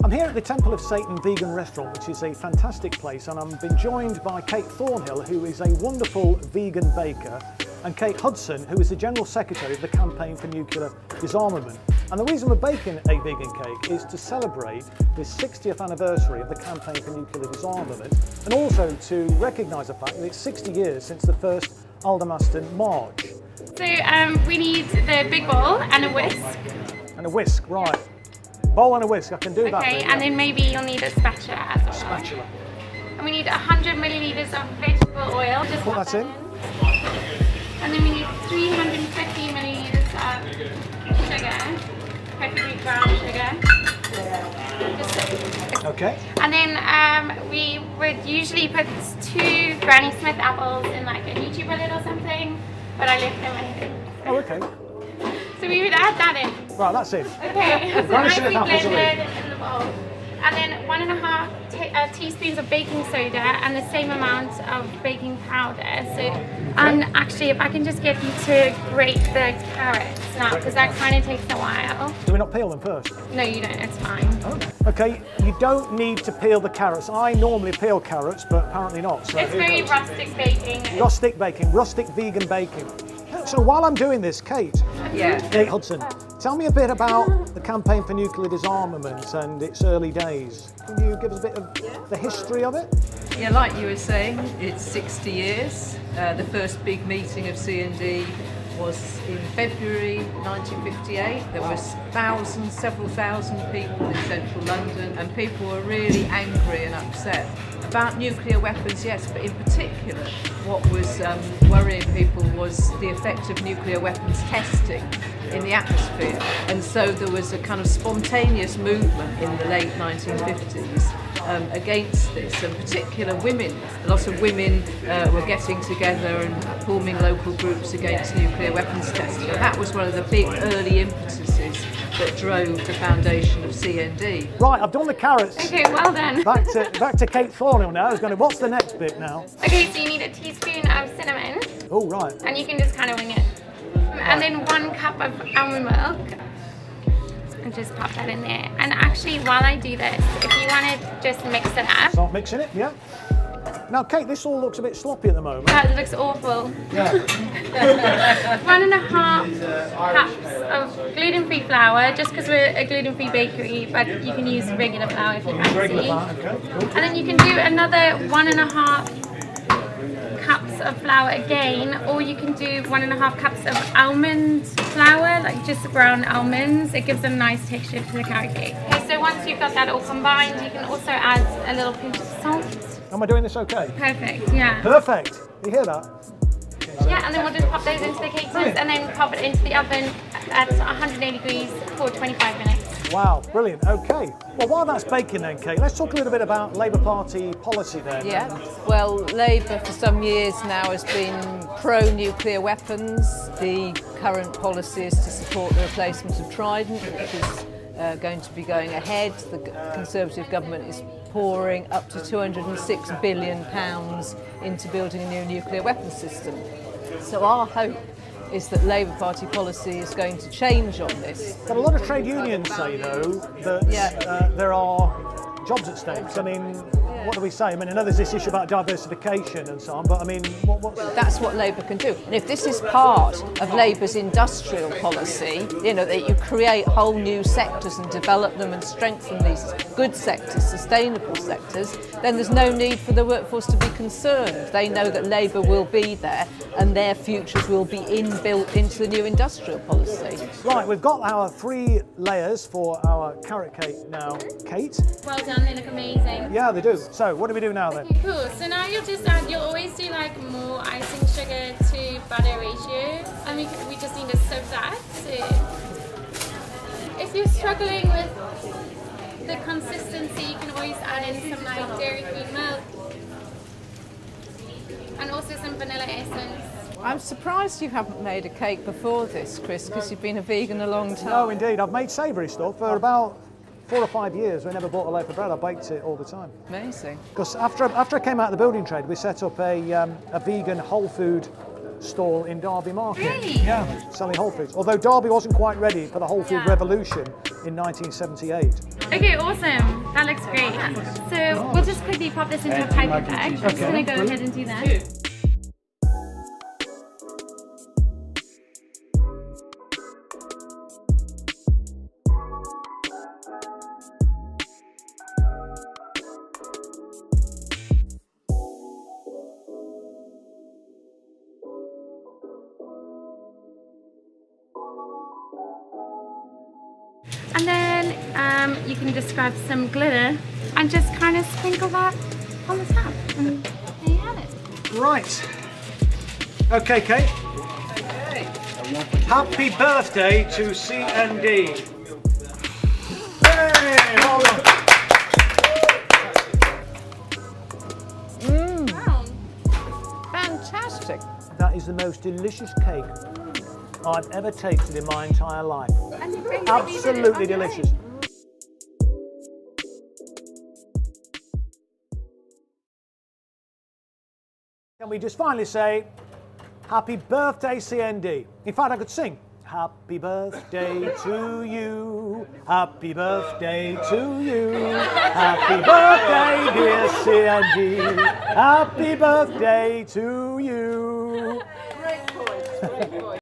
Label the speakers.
Speaker 1: I'm here at the Temple of Satan Vegan Restaurant, which is a fantastic place, and I'm been joined by Kate Thornhill, who is a wonderful vegan baker, and Kate HUDSON, who is the General Secretary of the Campaign for Nuclear Disarmament. And the reason we're baking a vegan cake is to celebrate this 60th anniversary of the Campaign for Nuclear Disarmament, and also to recognise the fact that it's 60 years since the first Aldermaston March.
Speaker 2: So we need the big bowl and a whisk.
Speaker 1: And a whisk, right. Bowl and a whisk, I can do that.
Speaker 2: Okay, and then maybe you'll need a spatula as well.
Speaker 1: Spatula.
Speaker 2: And we need 100 millilitres of vegetable oil. Just
Speaker 1: Put that in.
Speaker 2: And then we need 350 millilitres of sugar, preferably brown sugar.
Speaker 1: Okay.
Speaker 2: And then we would usually put 2 Granny Smith apples in like a NutriBullet or something, but I left them anything.
Speaker 1: Oh, okay.
Speaker 2: So we would add that in.
Speaker 1: Right, that's it.
Speaker 2: Okay, so
Speaker 1: Granny Smith
Speaker 2: nicely
Speaker 1: apples
Speaker 2: blended in the bowl. And then 1.5 teaspoons of baking soda and the same amount of baking powder. So, and actually, if I can just get you to grate the carrots now, because that kind of takes a while.
Speaker 1: Do we not peel them first?
Speaker 2: No, you don't. It's fine.
Speaker 1: Oh. Okay, you don't need to peel the carrots. I normally peel carrots, but apparently not. So
Speaker 2: It's very rustic baking.
Speaker 1: Rustic baking, rustic vegan baking. So while I'm doing this, Kate, Kate HUDSON, tell me a bit about the Campaign for Nuclear Disarmament and its early days. Can you give us a bit of the history of it?
Speaker 3: Yeah, like you were saying, it's 60 years. The first big meeting of CND was in February 1958. There was several thousand people in central London, and people were really angry and upset about nuclear weapons, yes, but in particular what was worrying people was the effect of nuclear weapons testing in the atmosphere. And so there was a kind of spontaneous movement in the late 1950s against this, and particular women. A lot of women were getting together and forming local groups against nuclear weapons testing. And that was one of the big early impetuses that drove the foundation of CND.
Speaker 1: Right, I've done the carrots.
Speaker 2: Okay, well done.
Speaker 1: Back to Kate Thornhill now. What's the next bit now?
Speaker 2: Okay, so you need a teaspoon of cinnamon.
Speaker 1: Oh, right.
Speaker 2: And you can just kind of wing it. And then 1 cup of almond milk. And just pop that in there. And actually, while I do this, if you want to just mix it up.
Speaker 1: Start mixing it, yeah. Now, Kate, this all looks a bit sloppy at the moment.
Speaker 2: That looks awful.
Speaker 1: Yeah.
Speaker 2: 1.5 cups of gluten-free flour, just because we're a gluten-free bakery, but you can use regular flour if you fancy.
Speaker 1: Regular flour, okay, cool.
Speaker 2: And then you can do another 1.5 cups of flour again, or you can do 1.5 cups of almond flour, like just brown almonds. It gives a nice texture to the carrot cake. Okay, so once you've got that all combined, you can also add a little pinch of salt.
Speaker 1: Am I doing this okay?
Speaker 2: Perfect, yeah.
Speaker 1: Perfect. You hear that?
Speaker 2: Yeah, and then we'll just pop those into the cake tins and then pop it into the oven at 180 degrees for 25 minutes.
Speaker 1: Wow, brilliant. Okay. Well, while that's baking then, Kate, let's talk a little bit about Labour Party policy then.
Speaker 3: Yeah, well, Labour for some years now has been pro-nuclear weapons. The current policy is to support the replacement of Trident, which is going to be going ahead. The Conservative government is pouring up to £206 billion into building a new nuclear weapons system. So our hope is that Labour Party policy is going to change on this.
Speaker 1: But a lot of trade unions say, though, that there are jobs at stake. I mean, what do we say? I mean, I know there's this issue about diversification and so on, but I mean,
Speaker 3: that's what Labour can do. And if this is part of Labour's industrial policy, you know, that you create whole new sectors and develop them and strengthen these good sectors, sustainable sectors, then there's no need for the workforce to be concerned. They know that Labour will be there and their futures will be inbuilt into the new industrial policy.
Speaker 1: Right, we've got our 3 layers for our carrot cake now, Kate.
Speaker 2: Well done, they look amazing.
Speaker 1: Yeah, they do. So what do we do now then?
Speaker 2: Okay, cool. So now you'll just add, you'll always do like more icing sugar to butter ratio. And we just need to soak that. So if you're struggling with the consistency, you can always add in some like dairy-free milk. And also some vanilla essence.
Speaker 3: I'm surprised you haven't made a cake before this, Chris, because you've been a vegan a long time.
Speaker 1: No, indeed. I've made savoury stuff for about 4 or 5 years. We never bought a loaf of bread. I baked it all the time.
Speaker 3: Amazing.
Speaker 1: Because after I came out of the building trade, we set up a vegan whole food stall in Derby Market.
Speaker 2: Really?
Speaker 1: Yeah, selling whole foods. Although Derby wasn't quite ready for the whole food revolution in 1978.
Speaker 2: Okay, awesome. That looks great. So we'll just quickly pop this into a piping bag. I'm just going to go ahead and do that. And then you can just grab some glitter and just kind of sprinkle that on the top. And there you have it.
Speaker 1: Right. Okay, Kate.
Speaker 3: Okay.
Speaker 1: Happy birthday to C&D. Hey, well done.
Speaker 2: Wow.
Speaker 3: Fantastic.
Speaker 1: That is the most delicious cake I've ever tasted in my entire life. Absolutely delicious. Can we just finally say, happy birthday, CND? In fact, I could sing. Happy birthday to you. Happy birthday to you. Happy birthday, dear CND. Happy birthday to you.
Speaker 3: Great voice, great voice.